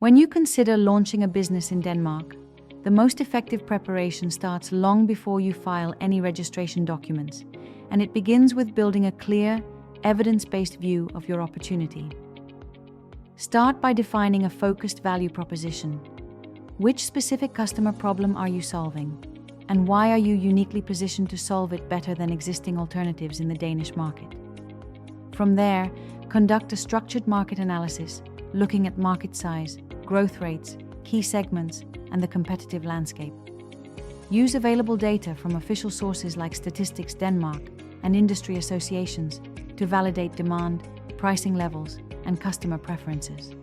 When you consider launching a business in Denmark, the most effective preparation starts long before you file any registration documents, and it begins with building a clear, evidence-based view of your opportunity. Start by defining a focused value proposition. Which specific customer problem are you solving? And why are you uniquely positioned to solve it better than existing alternatives in the Danish market? From there, conduct a structured market analysis, looking at market size, growth rates, key segments, and the competitive landscape. Use available data from official sources like Statistics Denmark and industry associations to validate demand, pricing levels, and customer preferences.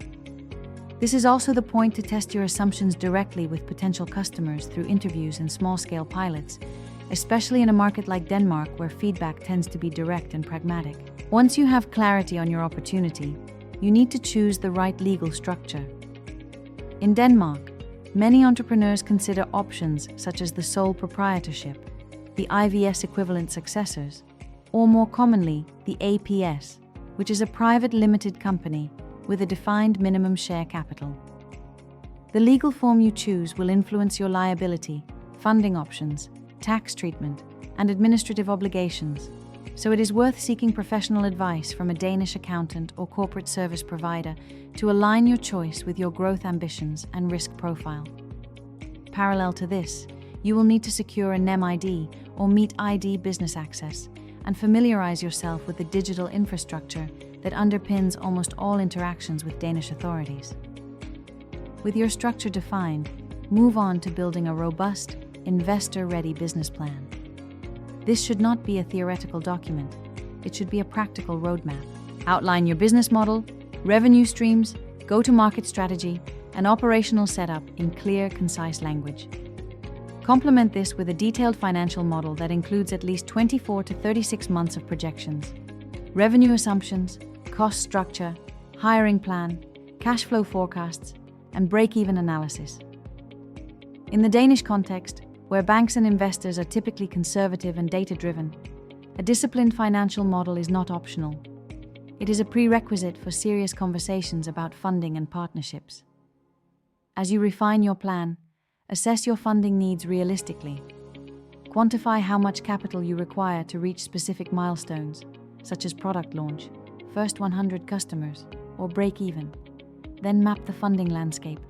This is also the point to test your assumptions directly with potential customers through interviews and small-scale pilots, especially in a market like Denmark where feedback tends to be direct and pragmatic. Once you have clarity on your opportunity, you need to choose the right legal structure. In Denmark, many entrepreneurs consider options such as the sole proprietorship, the IVS equivalent successors, or more commonly, the APS, which is a private limited company with a defined minimum share capital. The legal form you choose will influence your liability, funding options, tax treatment, and administrative obligations, so it is worth seeking professional advice from a Danish accountant or corporate service provider to align your choice with your growth ambitions and risk profile. Parallel to this, you will need to secure a NEM ID or Meet ID business access and familiarize yourself with the digital infrastructure that underpins almost all interactions with Danish authorities. With your structure defined, move on to building a robust, investor-ready business plan. This should not be a theoretical document. It should be a practical roadmap. Outline your business model, revenue streams, go-to-market strategy, and operational setup in clear, concise language. Complement this with a detailed financial model that includes at least 24 to 36 months of projections, revenue assumptions, cost structure, hiring plan, cash flow forecasts, and break-even analysis. In the Danish context, where banks and investors are typically conservative and data-driven, a disciplined financial model is not optional. It is a prerequisite for serious conversations about funding and partnerships. As you refine your plan, assess your funding needs realistically. Quantify how much capital you require to reach specific milestones, such as product launch, first 100 customers, or break even. Then map the funding landscape: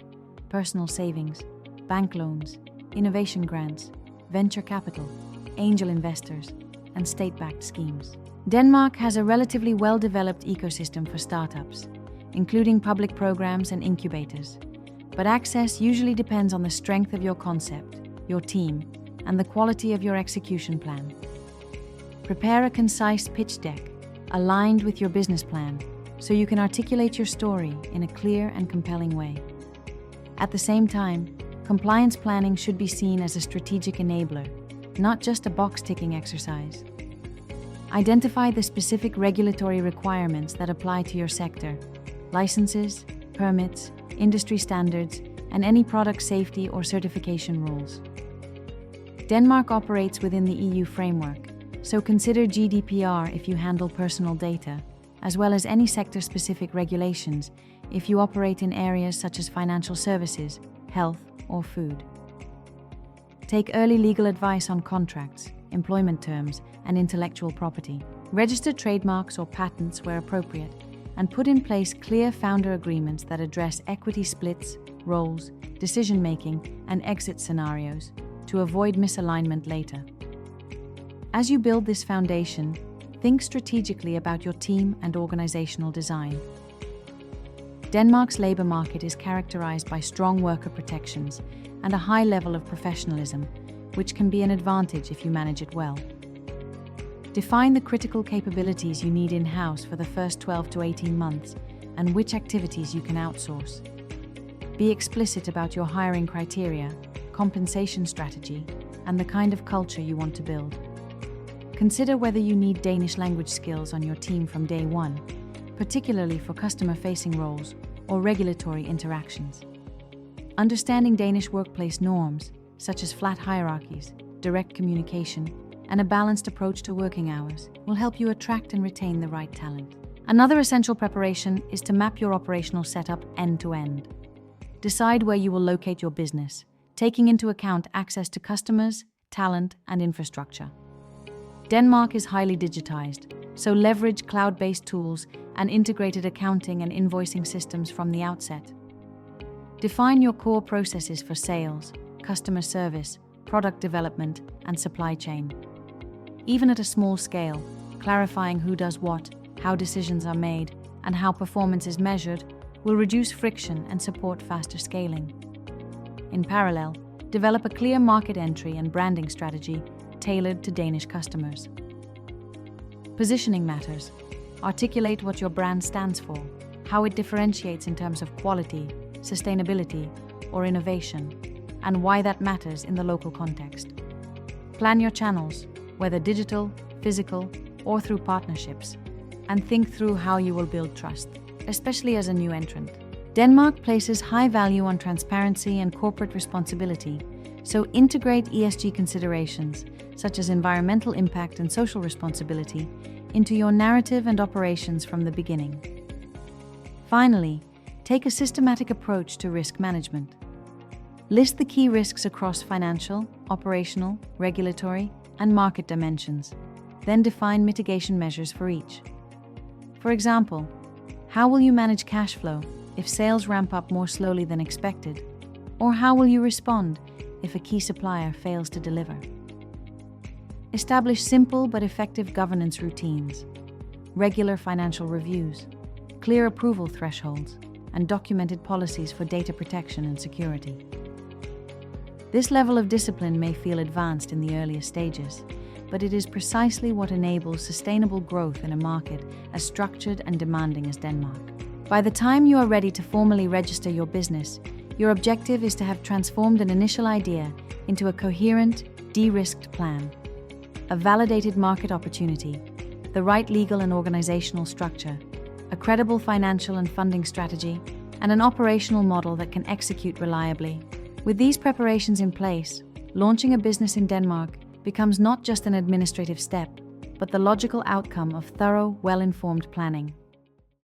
personal savings, bank loans, innovation grants, venture capital, angel investors, and state-backed schemes. Denmark has a relatively well-developed ecosystem for startups, including public programs and incubators. But access usually depends on the strength of your concept, your team, and the quality of your execution plan. Prepare a concise pitch deck, aligned with your business plan, so you can articulate your story in a clear and compelling way. At the same time, compliance planning should be seen as a strategic enabler, not just a box-ticking exercise. Identify the specific regulatory requirements that apply to your sector: licenses, permits, industry standards, and any product safety or certification rules. Denmark operates within the EU framework, so consider GDPR if you handle personal data, as well as any sector-specific regulations if you operate in areas such as financial services, health, or food. Take early legal advice on contracts, employment terms, and intellectual property. Register trademarks or patents where appropriate, and put in place clear founder agreements that address equity splits, roles, decision-making, and exit scenarios to avoid misalignment later. As you build this foundation, think strategically about your team and organizational design. Denmark's labor market is characterized by strong worker protections and a high level of professionalism, which can be an advantage if you manage it well. Define the critical capabilities you need in-house for the first 12 to 18 months and which activities you can outsource. Be explicit about your hiring criteria, compensation strategy, and the kind of culture you want to build. Consider whether you need Danish language skills on your team from day one, particularly for customer-facing roles or regulatory interactions. Understanding Danish workplace norms, such as flat hierarchies, direct communication, and a balanced approach to working hours, will help you attract and retain the right talent. Another essential preparation is to map your operational setup end-to-end. Decide where you will locate your business, taking into account access to customers, talent, and infrastructure. Denmark is highly digitized, so leverage cloud-based tools and integrated accounting and invoicing systems from the outset. Define your core processes for sales, customer service, product development, and supply chain. Even at a small scale, clarifying who does what, how decisions are made, and how performance is measured will reduce friction and support faster scaling. In parallel, develop a clear market entry and branding strategy tailored to Danish customers. Positioning matters. Articulate what your brand stands for, how it differentiates in terms of quality, sustainability, or innovation, and why that matters in the local context. Plan your channels, whether digital, physical, or through partnerships, and think through how you will build trust, especially as a new entrant. Denmark places high value on transparency and corporate responsibility, so integrate ESG considerations, such as environmental impact and social responsibility, into your narrative and operations from the beginning. Finally, take a systematic approach to risk management. List the key risks across financial, operational, regulatory, and market dimensions, then define mitigation measures for each. For example, how will you manage cash flow if sales ramp up more slowly than expected? Or how will you respond if a key supplier fails to deliver? Establish simple but effective governance routines, regular financial reviews, clear approval thresholds, and documented policies for data protection and security. This level of discipline may feel advanced in the earlier stages, but it is precisely what enables sustainable growth in a market as structured and demanding as Denmark. By the time you are ready to formally register your business, your objective is to have transformed an initial idea into a coherent, de-risked plan, a validated market opportunity, the right legal and organizational structure, a credible financial and funding strategy, and an operational model that can execute reliably. With these preparations in place, launching a business in Denmark becomes not just an administrative step, but the logical outcome of thorough, well-informed planning.